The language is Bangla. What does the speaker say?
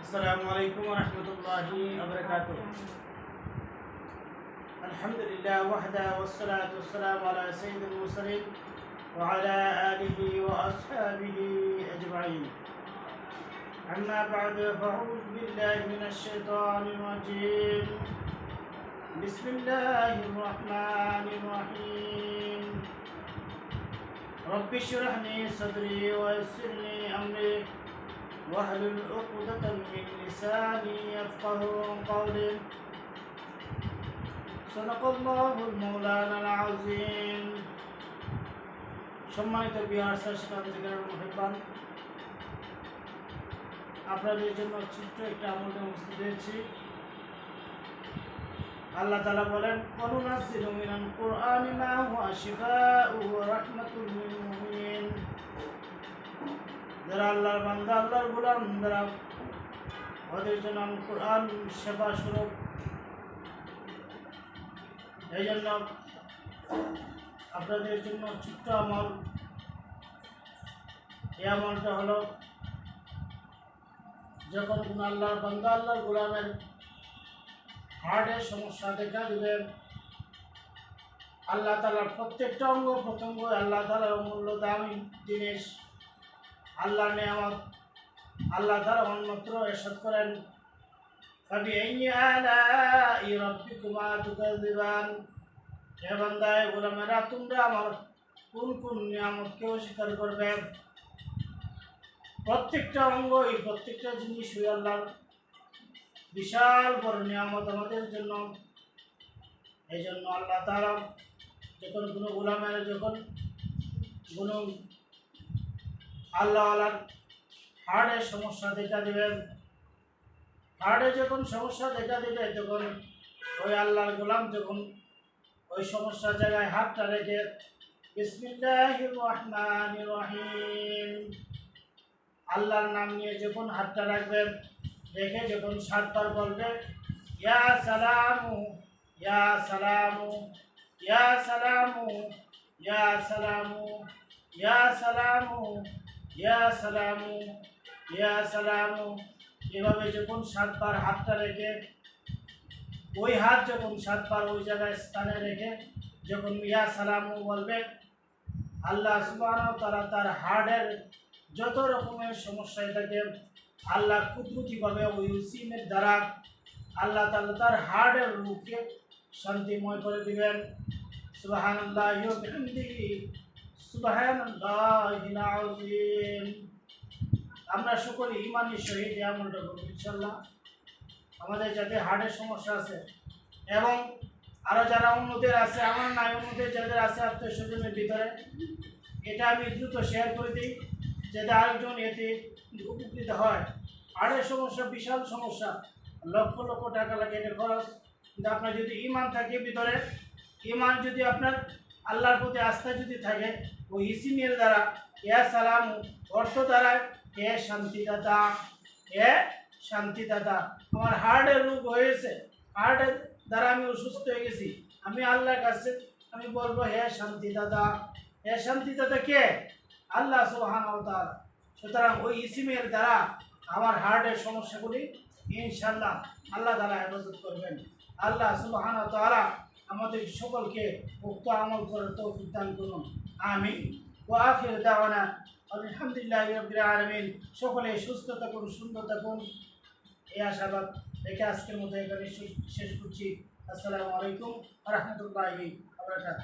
अस्सलामुअलैकुम वरहमतुल्लाहि वबरकातुह। अल्हम्दुलिल्लाह वहदा वस्सलातु वस्सलामु अला सय्यिदिल मुरसलीन व अला आलिहि व अस्हाबिहि अजमईन। अम्मा बअद फअऊज़ु बिल्लाहि मिनश शैतानिर रजीम। बिस्मिल्लाहिर रहमानिर रहीम। रब्बि इश्रह ली सदरी व यस्सिर ली अमरी वाहलुल उक़दतम मिन लिसानी यफ़क़हू क़ौली। सदाक़ल्लाहुल मौलानाल आज़ीम। সম্মানিত ভিউয়ার্স, মুহিব্বান, আপনাদের জন্য ছোট্ট একটা আমল নিয়ে উপস্থিত হয়েছি। আল্লাহ তাআলা বলেন, ওয়ানুনাজ্জিলু মিনাল কুরআনি মা হুয়া শিফাa'un ওয়া রাহমাতুল লিল মুমিনিন। যারা আল্লাহর বান্দা, আল্লাহর গোলাম, যারা ওদের জন্য কোরআন সেবা স্বরূপ। এই জন্য আপনাদের জন্য ছোট্ট আমল। এই আমলটা হলো, যখন কোনো আল্লাহর বান্দা, আল্লাহর গোলামের হার্টের সমস্যা দেখা দিবে, আল্লাহ তাআলার প্রত্যেকটা অঙ্গ প্রত্যঙ্গ আল্লাহ তাআলার অমূল্য দামি জিনিস, আল্লাহর নেয়ামত। আল্লাহ তাআলা অন্যত্র ইরশাদ করেন, ফাবিআইয়ি আলাই রাব্বিকুমা তুকাযিবান। হে বান্দা, হে গোলামেরা, তোমরা আমার কোন কোন নিয়ামতকে অস্বীকার করবে? প্রত্যেকটা অঙ্গ, এই প্রত্যেকটা জিনিস ওই আল্লাহর বিশাল বড় নিয়ামত আমাদের জন্য। এই জন্য আল্লাহ তাআলা যখন কোনো গোলামের, যখন কোনো আল্লাহওয়ালার হার্টের সমস্যা দেখা দেবেন, হার্টে যখন সমস্যা দেখা দেবে, তখন ওই আল্লাহর গোলাম যখন ওই সমস্যার জায়গায় হাতটা রেখে বিসমিল্লাহির রহমানির রহিম আল্লাহর নাম নিয়ে যখন হাতটা রাখবেন, রেখে যখন 7 বার বলবে, ইয়া সালামু ইয়া সালামু ইয়া সালামু ইয়া সালামু ইয়া সালামু ইয়া সালামু ইয়া সালামু, এভাবে যখন 7 বার হাতটা রেখে, ওই হাত যখন 7 বার ওই জায়গায় স্থানে রেখে যখন ইয়া সালামু বলবে, আল্লাহ সুবহানাহু ওয়া তাআলা তার হার্টের যত রকমের সমস্যা থাকে, আল্লাহ কুদরতিভাবে ওই সিমের দ্বারা আল্লাহ তাআলা তার হার্টের রূপকে শান্তিময় করে দিবেন। সুবহানাল্লাহি ওয়া বিহামদিহি সুবহানাল্লাহিল আযীম। আমরা সকলে ঈমানের সহিত এই আমলটা করব ইনশাআল্লাহ। আমাদের যাতে হার্টের সমস্যা আছে এবং আরও যারা অন্যদের আছে, আমার নাই, অন্যদের যাদের আছে আত্মীয় স্বজনের ভিতরে, এটা আমি দ্রুত শেয়ার করে দিই যাতে আরেকজন এতে উপকৃত হয়। হার্টের সমস্যা বিশাল সমস্যা, লক্ষ লক্ষ টাকা লাগে এটা খরচ। কিন্তু আপনার যদি ঈমান থাকে ভিতরে, ঈমান যদি আপনার আল্লাহর প্রতি আস্থা যদি থাকে, ওই ইসিমের দ্বারা ইয়া সালামু অর্থ দ্বারা হে শান্তিদাতা, হে শান্তিদাতা। আমার হার্টের রোগ হয়েছে, হার্টের দ্বারা আমি অসুস্থ হয়ে গেছি, আমি আল্লাহর কাছে আমি বলবো, হে শান্তিদাতা। হে শান্তিদাতা কে? আল্লাহ সুবহানাহু ওয়া তাআলা। সুতরাং ওই ইসিমের দ্বারা আমার হার্টের সমস্যাগুলি ইনশাআল্লাহ আল্লাহ তাআলা হেফাজত করবেন। আল্লাহ সুবহানাহু ওয়া তাআলা আমাদের সকলকে উক্ত আমল করার তৌফিক দান করুন। আমিন। ওয়া আখিরু দাওয়ানা আলহামদুলিল্লাহি রাব্বিল আলামিন। সকলে সুস্থ থাকুন, সুন্দর থাকুন, এই আশাবাদ রেখে আজকের মতো এখানে শেষ করছি। আসসালামু আলাইকুম ওয়া রাহমাতুল্লাহি ওয়া বারাকাতুহু।